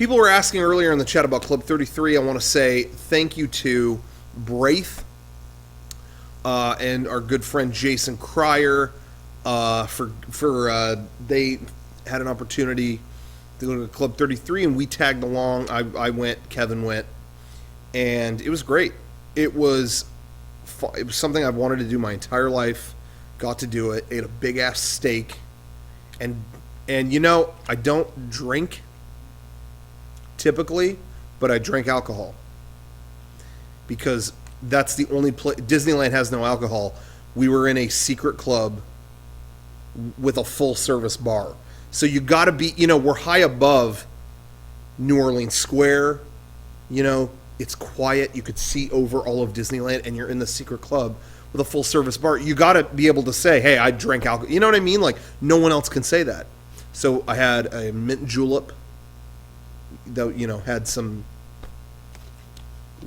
People were asking earlier in the chat about Club 33. I want to say thank you to Braith and our good friend Jason Cryer for they had an opportunity to go to Club 33, and we tagged along. I went, Kevin went, and it was great. It was something I've wanted to do my entire life. Got to do it. Ate a big ass steak, and you know, I don't drink typically, but I drink alcohol because that's the only place. Disneyland has no alcohol. We were in a secret club with a full service bar. So you got to be, you know, we're high above New Orleans Square. You know, it's quiet. You could see over all of Disneyland, and you're in the secret club with a full service bar. You got to be able to say, hey, I drank alcohol. You know what I mean? Like, no one else can say that. So I had a mint julep that, you know, had some,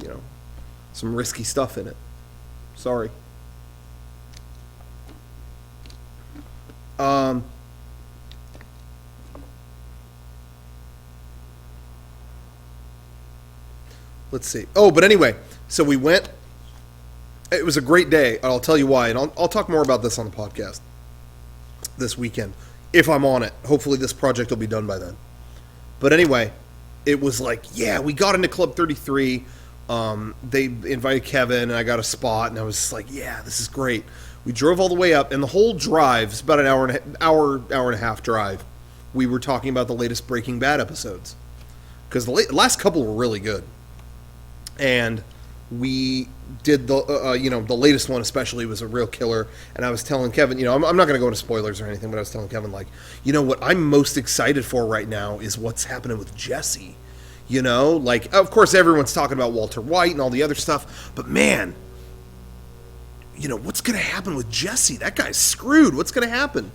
you know, some risky stuff in it. Sorry. Let's see. Oh, but anyway, so we went. It was a great day. I'll tell you why, and I'll talk more about this on the podcast this weekend, if I'm on it. Hopefully this project will be done by then. But anyway, it was like, yeah, we got into Club 33. They invited Kevin, and I got a spot, and I was just like, yeah, this is great. We drove all the way up, and the whole drive, it's about an hour and a half drive, we were talking about the latest Breaking Bad episodes. Because the last couple were really good. And we did the latest one especially was a real killer. And I was telling Kevin, you know, I'm not going to go into spoilers or anything, but I was telling Kevin, like, you know, what I'm most excited for right now is what's happening with Jesse. You know, like, of course, everyone's talking about Walter White and all the other stuff, but man, you know, what's going to happen with Jesse? That guy's screwed. What's going to happen?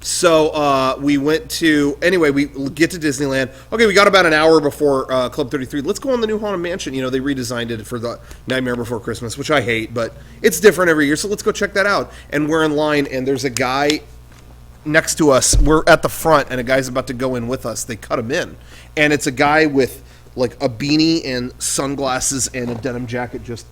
So we went to, anyway, we get to Disneyland. Okay, we got about an hour before Club 33. Let's go on the new Haunted Mansion. You know, they redesigned it for the Nightmare Before Christmas, which I hate, but it's different every year, so let's go check that out. And we're in line, and there's a guy next to us. We're at the front, and a guy's about to go in with us. They cut him in. And it's a guy with, like, a beanie and sunglasses and a denim jacket just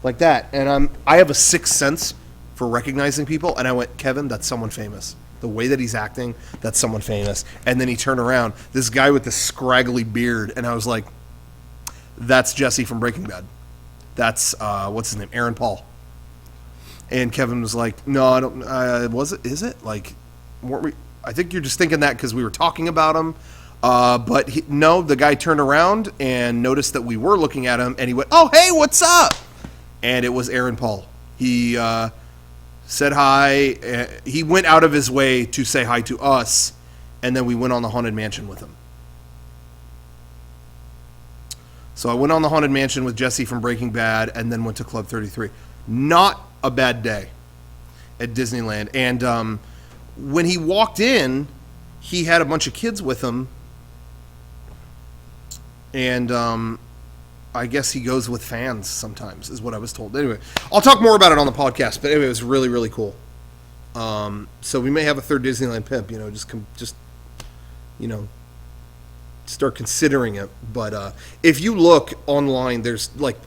like that. And I have a sixth sense for recognizing people, and I went, Kevin, that's someone famous. The way that he's acting, that's someone famous. And then he turned around, this guy with this scraggly beard, and I was like, that's Jesse from Breaking Bad. That's, what's his name, Aaron Paul. And Kevin was like, no, I don't, is it? Like, weren't we, I think you're just thinking that because we were talking about him. But no, the guy turned around and noticed that we were looking at him, and he went, oh, hey, what's up? And it was Aaron Paul. He, said hi. He went out of his way to say hi to us, and then we went on the Haunted Mansion with him. So I went on the Haunted Mansion with Jesse from Breaking Bad, and then went to Club 33. Not a bad day at Disneyland. And when he walked in, he had a bunch of kids with him, and I guess he goes with fans sometimes, is what I was told. Anyway, I'll talk more about it on the podcast, but anyway, it was really, really cool. So we may have a third Disneyland pimp, you know, just you know, start considering it. But if you look online, there's, like,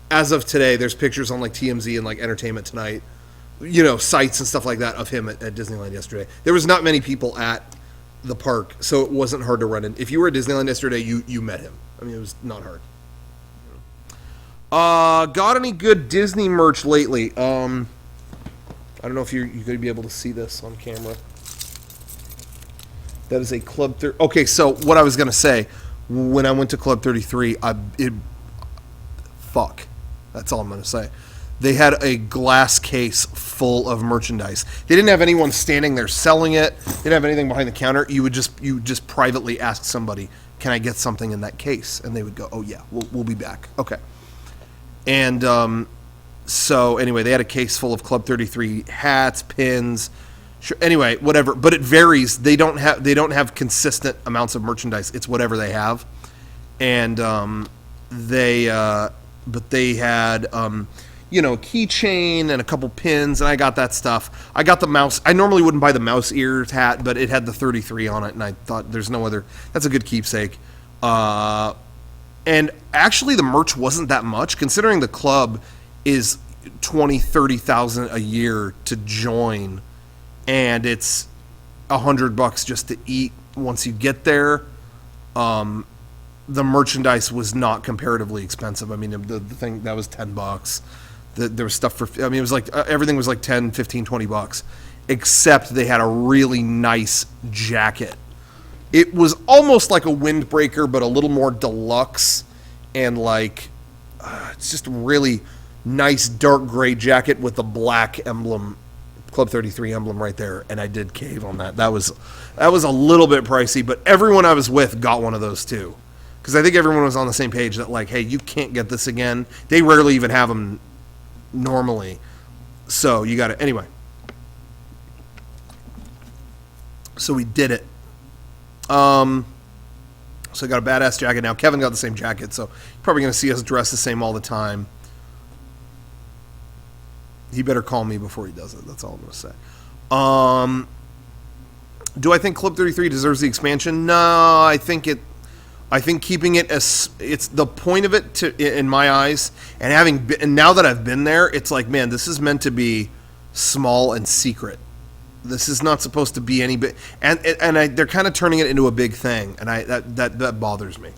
as of today, there's pictures on, like, TMZ and, like, Entertainment Tonight, you know, sites and stuff like that of him at Disneyland yesterday. There was not many people at the park, so it wasn't hard to run in. If you were at Disneyland yesterday, you met him. I mean, it was not hard. Got any good Disney merch lately? I don't know if you're going to be able to see this on camera. That is a Club 30. Okay, so what I was going to say, when I went to Club 33, fuck. That's all I'm going to say. They had a glass case full of merchandise. They didn't have anyone standing there selling it. They didn't have anything behind the counter. You would just privately ask somebody, can I get something in that case? And they would go, oh yeah, we'll be back. Okay. And so anyway, they had a case full of Club 33 hats, pins. Sure, anyway, whatever. But it varies. They don't have consistent amounts of merchandise. It's whatever they have. And they had keychain and a couple pins, and I got that stuff. I got the mouse. I normally wouldn't buy the mouse ears hat, but it had the 33 on it, and I thought there's no other. That's a good keepsake. And actually, the merch wasn't that much, considering the club is 20, 30,000 a year to join, and it's $100 just to eat once you get there. The merchandise was not comparatively expensive. I mean, the thing that was $10. There was stuff for, it was like, everything was like 10, 15, $20, except they had a really nice jacket. It was almost like a windbreaker, but a little more deluxe, and it's just a really nice dark gray jacket with the black emblem, Club 33 emblem right there, and I did cave on that. That was a little bit pricey, but everyone I was with got one of those too. Because I think everyone was on the same page that, hey, you can't get this again. They rarely even have them normally. So you got it. Anyway. So we did it. So I got a badass jacket now. Kevin got the same jacket, so you're probably going to see us dressed the same all the time. He better call me before he does it. That's all I'm going to say. Do I think Club 33 deserves the expansion? No, I think keeping it as it's the point of it in my eyes, and now that I've been there, it's like, man, this is meant to be small and secret. This is not supposed to be any big, and they're kind of turning it into a big thing, and that bothers me.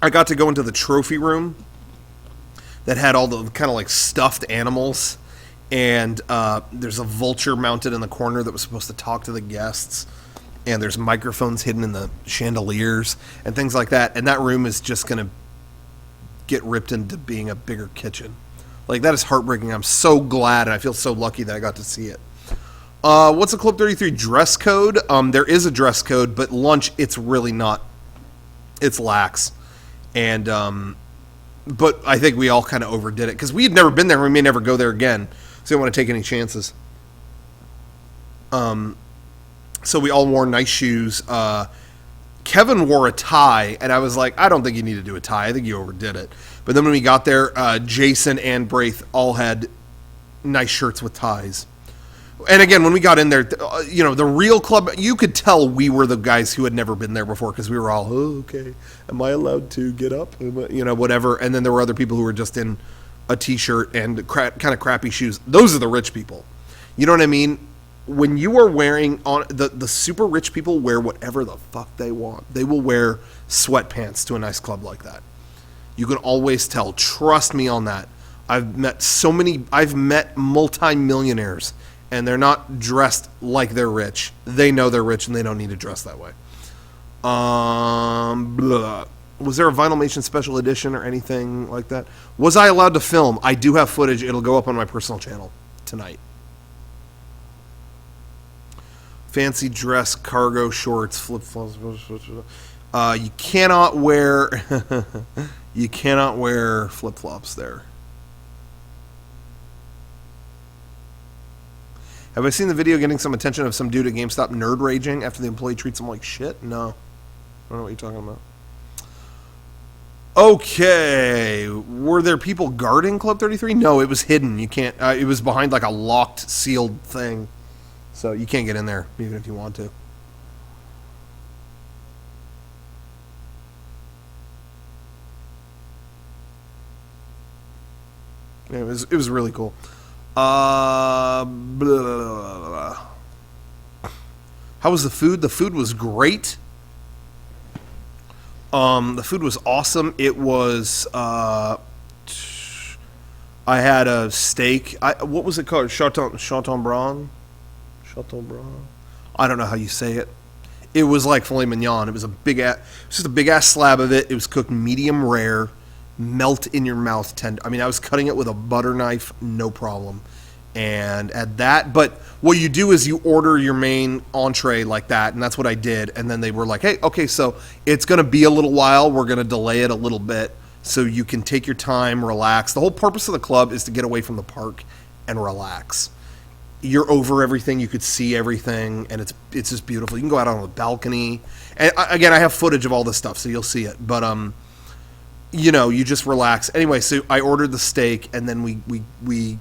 I got to go into the trophy room that had all the kind of stuffed animals, and there's a vulture mounted in the corner that was supposed to talk to the guests. And there's microphones hidden in the chandeliers and things like that. And that room is just going to get ripped into being a bigger kitchen. That is heartbreaking. I'm so glad, and I feel so lucky that I got to see it. What's a Club 33 dress code? There is a dress code, but lunch, it's really not. It's lax. And, but I think we all kind of overdid it. Because we had never been there, and we may never go there again. So I don't want to take any chances. So we all wore nice shoes. Kevin wore a tie, and I was like, I don't think you need to do a tie. I think you overdid it. But then when we got there, Jason and Braith all had nice shirts with ties. And again, when we got in there, the real club, you could tell we were the guys who had never been there before, because we were all, oh, okay, am I allowed to get up? Whatever. And then there were other people who were just in a T-shirt and kind of crappy shoes. Those are the rich people. You know what I mean? When you are wearing on the super rich people wear whatever the fuck they want. They will wear sweatpants to a nice club like that. You can always tell. Trust me on that. I've met multi-millionaires, and they're not dressed like they're rich. They know they're rich, and they don't need to dress that way. Blah. Was there a Vinylmation special edition or anything like that? Was I allowed to film? I do have footage. It'll go up on my personal channel tonight. Fancy dress, cargo shorts, flip-flops. You cannot wear flip-flops there. Have I seen the video getting some attention of some dude at GameStop nerd raging after the employee treats him like shit? No. I don't know what you're talking about. Okay. Were there people guarding Club 33? No, it was hidden. You can't. It was behind a locked, sealed thing. So you can't get in there, even if you want to. Yeah, it was really cool. Blah, blah, blah. How was the food? The food was great. The food was awesome. It was. I had a steak. What was it called? Chateaubriand. I don't know how you say it. It was like filet mignon. It was just a big ass slab of it. It was cooked medium rare, melt in your mouth tender. I mean, I was cutting it with a butter knife, no problem. And at that, but what you do is you order your main entree like that, and that's what I did. And then they were like, hey, okay, so it's going to be a little while. We're going to delay it a little bit so you can take your time, relax. The whole purpose of the club is to get away from the park and relax. You're over everything. You could see everything, and it's just beautiful. You can go out on the balcony. And again, I have footage of all this stuff, so you'll see it. But you just relax. Anyway, so I ordered the steak, and then we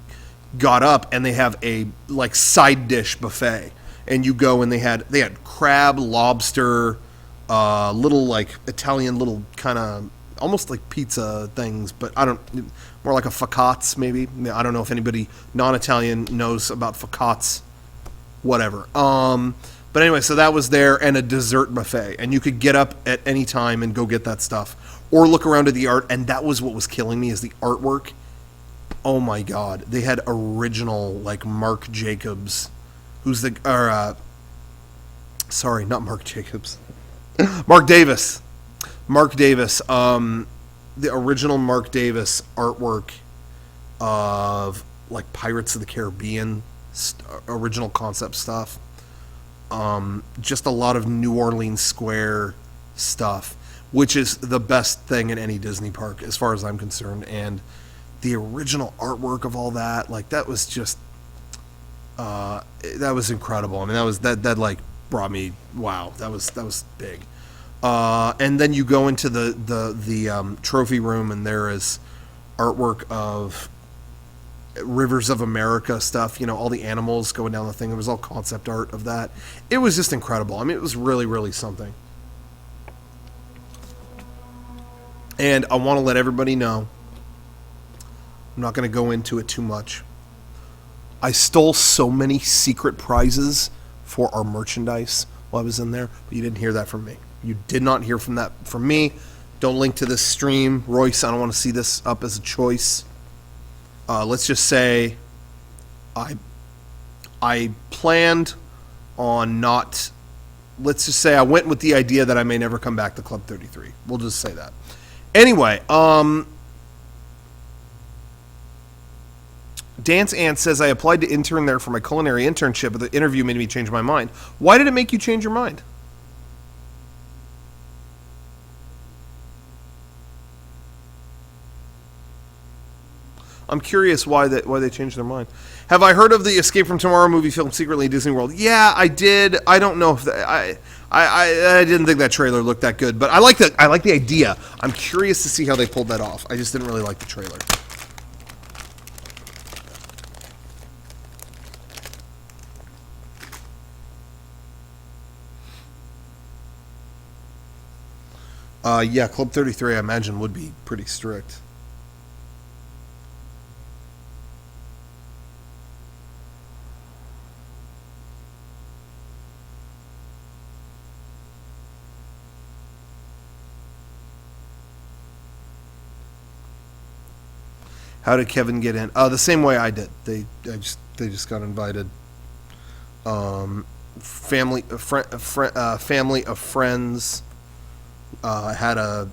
got up, and they have a like side dish buffet, and you go, and they had crab, lobster, little like Italian little kind of almost like pizza things, but more like a focaccia maybe. I don't know if anybody non-Italian knows about focaccia, whatever. But anyway, so that was there, and a dessert buffet, and you could get up at any time and go get that stuff, or look around at the art, and that was what was killing me, is the artwork. Oh my God, they had original like Marc Jacobs, sorry, not Marc Jacobs, Marc Davis. The original Marc Davis artwork of like Pirates of the Caribbean, original concept stuff. Just a lot of New Orleans Square stuff, which is the best thing in any Disney park as far as I'm concerned. And the original artwork of all that, like that was just, that was incredible. I mean, that like brought me, wow, that was big. And then you go into the trophy room, and there is artwork of Rivers of America stuff, all the animals going down the thing. It was all concept art of that. It was just incredible. I mean, it was really, really something. And I want to let everybody know, I'm not going to go into it too much. I stole so many secret prizes for our merchandise while I was in there, but you didn't hear that from me. You did not hear from me. Don't link to this stream. Royce, I don't want to see this up as a choice. Let's just say I planned on not... Let's just say I went with the idea that I may never come back to Club 33. We'll just say that. Anyway, Dance Ant says, I applied to intern there for my culinary internship, but the interview made me change my mind. Why did it make you change your mind? I'm curious why they changed their mind. Have I heard of the Escape from Tomorrow movie filmed secretly in Disney World? Yeah, I did. I don't know if I didn't think that trailer looked that good, but I like the idea. I'm curious to see how they pulled that off. I just didn't really like the trailer. Yeah, Club 33, I imagine, would be pretty strict. How did Kevin get in? The same way I did. They just got invited. Family of friends had a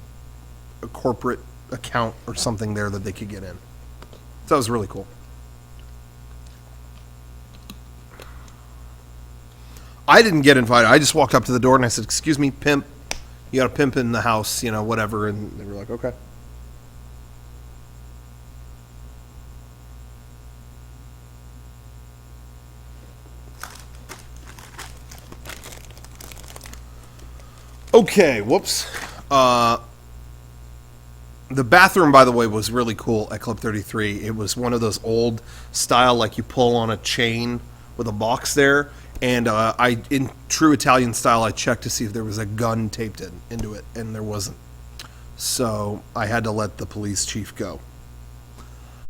corporate account or something there that they could get in. So that was really cool. I didn't get invited. I just walked up to the door and I said, "Excuse me, pimp. You got a pimp in the house, whatever." And they were like, "Okay." Okay, whoops. The bathroom, by the way, was really cool at Club 33. It was one of those old style, like you pull on a chain with a box there. And in true Italian style, I checked to see if there was a gun taped into it, and there wasn't. So I had to let the police chief go.